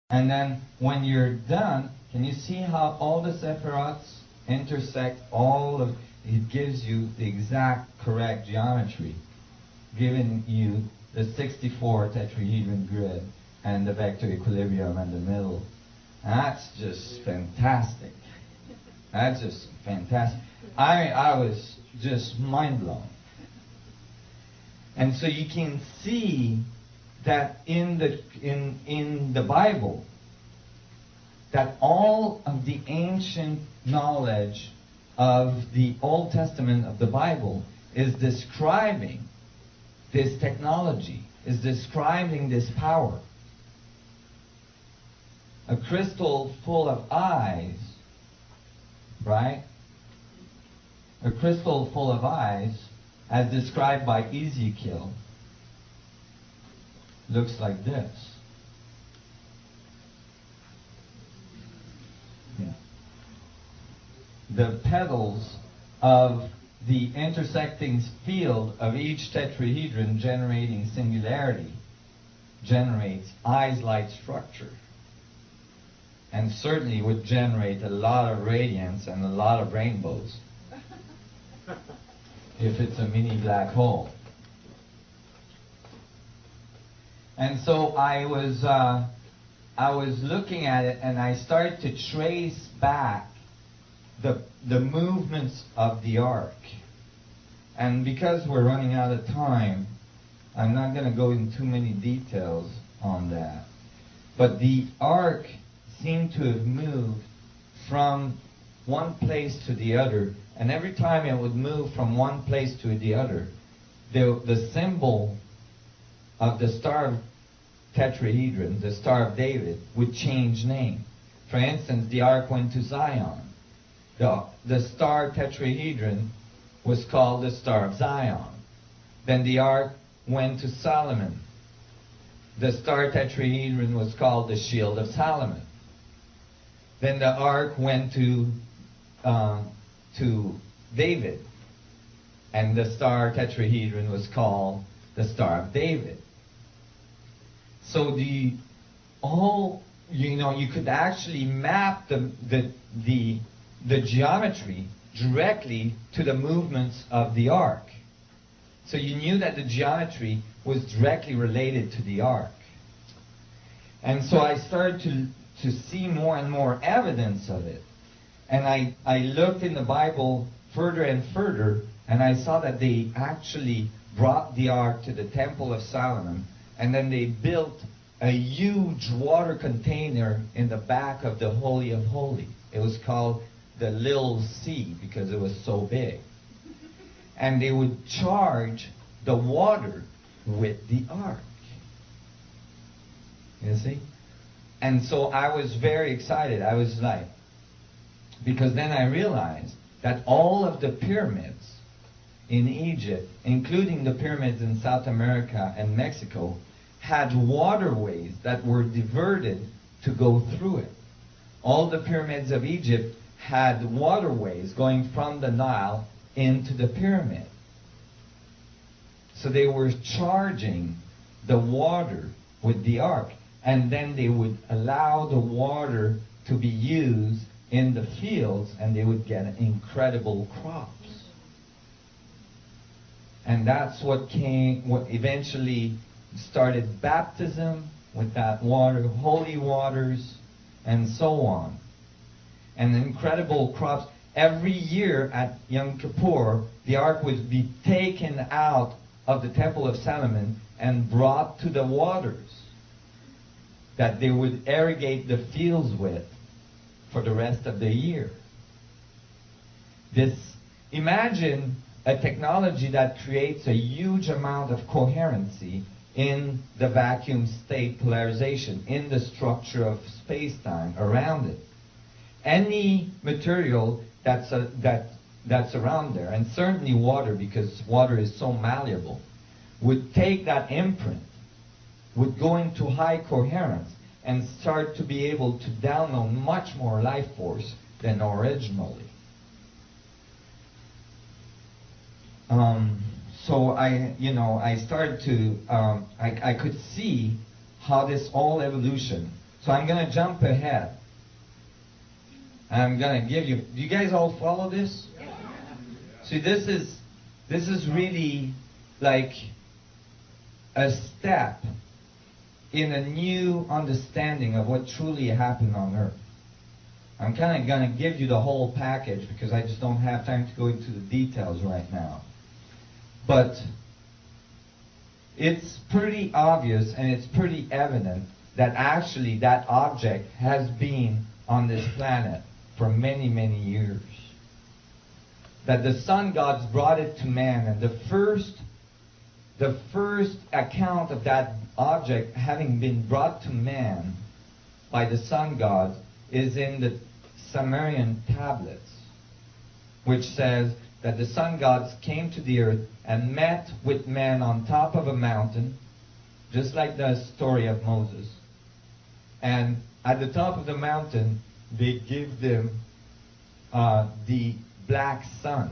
And then when you're done, can you see how all the sephirots intersect all of, it gives you the exact correct geometry, giving you the 64 tetrahedron grid and the vector equilibrium in the middle. That's just fantastic. That's just fantastic. I was just mind blown. And so you can see that in the Bible, that all of the ancient knowledge of the Old Testament of the Bible is describing this technology, is describing this power. A crystal full of eyes, right? A crystal full of eyes, as described by Ezekiel, looks like this. Yeah. The petals of the intersecting field of each tetrahedron generating singularity generates eyes-like structure, and certainly would generate a lot of radiance and a lot of rainbows if it's a mini black hole. And so I was looking at it, and I started to trace back the movements of the ark. And because we're running out of time, I'm not going to go into too many details on that. But the ark seemed to have moved from one place to the other, and every time it would move from one place to the other, the symbol of the star tetrahedron, the Star of David, would change name. For instance, the ark went to Zion. The star tetrahedron was called the Star of Zion. Then the ark went to Solomon. The star tetrahedron was called the Shield of Solomon. Then the ark went to David, and the star tetrahedron was called the Star of David. So you could actually map the geometry directly to the movements of the ark. So you knew that the geometry was directly related to the ark. And so I started to see more and more evidence of it. And I looked in the Bible further and further, and I saw that they actually brought the ark to the Temple of Solomon, and then they built a huge water container in the back of the Holy of Holies. It was called the Little Sea because it was so big. And they would charge the water with the ark. You see? And so I was very excited. I was like, because then I realized that all of the pyramids in Egypt, including the pyramids in South America and Mexico, had waterways that were diverted to go through it. All the pyramids of Egypt had waterways going from the Nile into the pyramid. So they were charging the water with the ark, and then they would allow the water to be used in the fields, and they would get incredible crops. And that's what eventually started baptism with that water, holy waters, and so on. And incredible crops. Every year at Yom Kippur, the ark would be taken out of the Temple of Solomon and brought to the waters that they would irrigate the fields with for the rest of the year. Imagine a technology that creates a huge amount of coherency in the vacuum state polarization, in the structure of space-time around it. Any material that's around there, and certainly water, because water is so malleable, would take that imprint, would go into high coherence, and start to be able to download much more life force than originally. So I started to, I could see how this whole evolution. So I'm going to jump ahead. I'm going to give you... Do you guys all follow this? Yeah. See, this is really like a step in a new understanding of what truly happened on earth. I'm kind of going to give you the whole package because I just don't have time to go into the details right now. But it's pretty obvious and it's pretty evident that actually that object has been on this planet for many, many years. That the sun gods brought it to man, and the first account of that object having been brought to man by the sun gods is in the Sumerian tablets, which says that the sun gods came to the earth and met with man on top of a mountain, just like the story of Moses. And at the top of the mountain, they give them the black sun,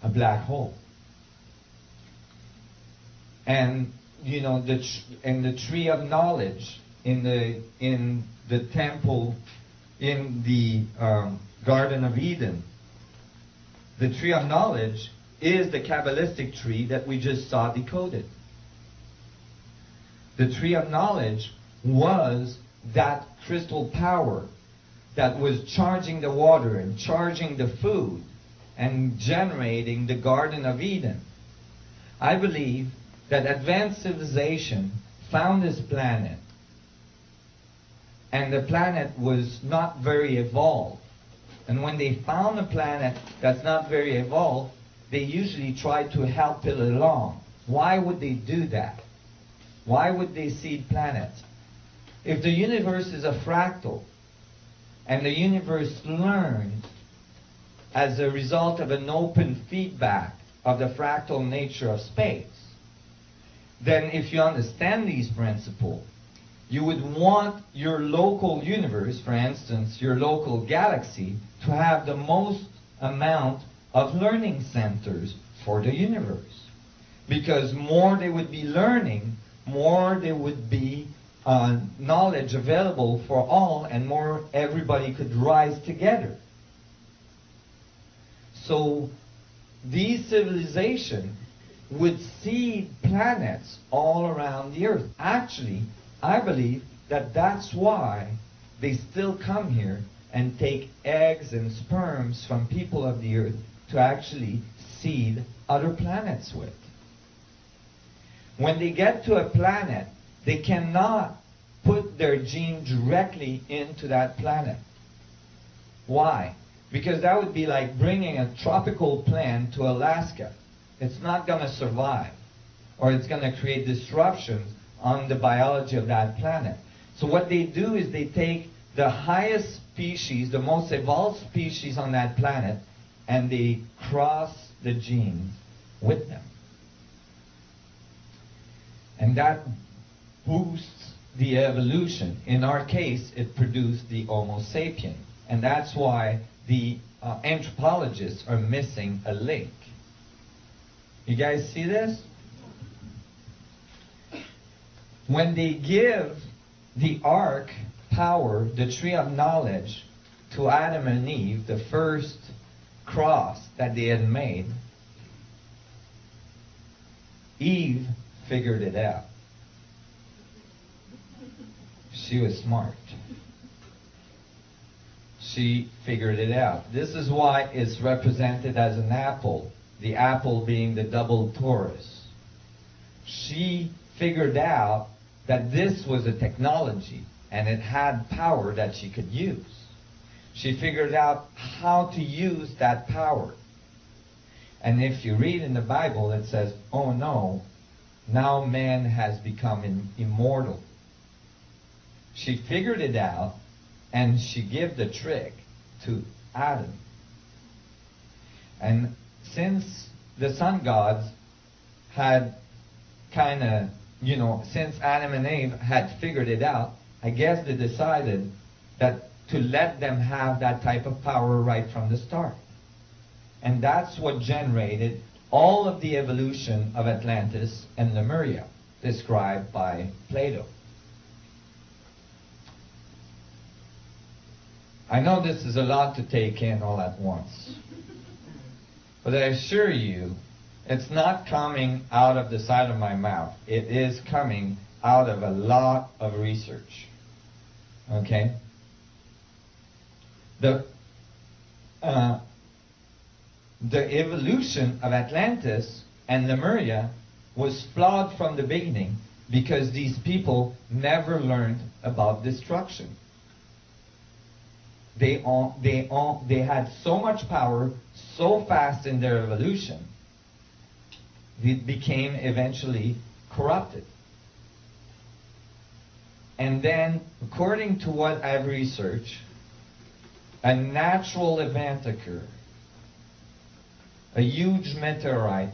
a black hole. And you know, the tree of knowledge in the temple in the Garden of Eden. The tree of knowledge is the Kabbalistic tree that we just saw decoded. The tree of knowledge was that crystal power that was charging the water and charging the food and generating the Garden of Eden. I believe that advanced civilization found this planet, and the planet was not very evolved. And when they found a planet that's not very evolved, they usually try to help it along. Why would they do that? Why would they seed planets? If the universe is a fractal, and the universe learns as a result of an open feedback of the fractal nature of space, then if you understand these principles, you would want your local universe, for instance, your local galaxy, to have the most amount of learning centers for the universe. Because more they would be learning, more there would be knowledge available for all, and more everybody could rise together. So these civilizations would seed planets all around the earth. Actually, I believe that that's why they still come here and take eggs and sperms from people of the earth to actually seed other planets with. When they get to a planet, they cannot put their gene directly into that planet. Why? Because that would be like bringing a tropical plant to Alaska. It's not going to survive, or it's going to create disruptions on the biology of that planet. So what they do is they take the highest species, the most evolved species on that planet, and they cross the genes with them. And that boosts the evolution. In our case, it produced the Homo sapien. And that's why the anthropologists are missing a link. You guys see this? When they give the ark power, the tree of knowledge, to Adam and Eve, the first cross that they had made, Eve figured it out. She was smart. She figured it out. This is why it's represented as an apple, the apple being the double torus. She figured out that this was a technology and it had power that she could use. She figured out how to use that power. And if you read in the Bible, it says, oh no, now man has become immortal. She figured it out, and she gave the trick to Adam. And since the sun gods had kind of, since Adam and Eve had figured it out, I guess they decided that to let them have that type of power right from the start. And that's what generated all of the evolution of Atlantis and Lemuria. described by Plato. I know this is a lot to take in all at once, but I assure you, it's not coming out of the side of my mouth. It is coming out of a lot of research. Okay? The evolution of Atlantis and Lemuria was flawed from the beginning because these people never learned about destruction. They had so much power so fast in their evolution, it became eventually corrupted. And then, according to what I've researched, a natural event occurred. A huge meteorite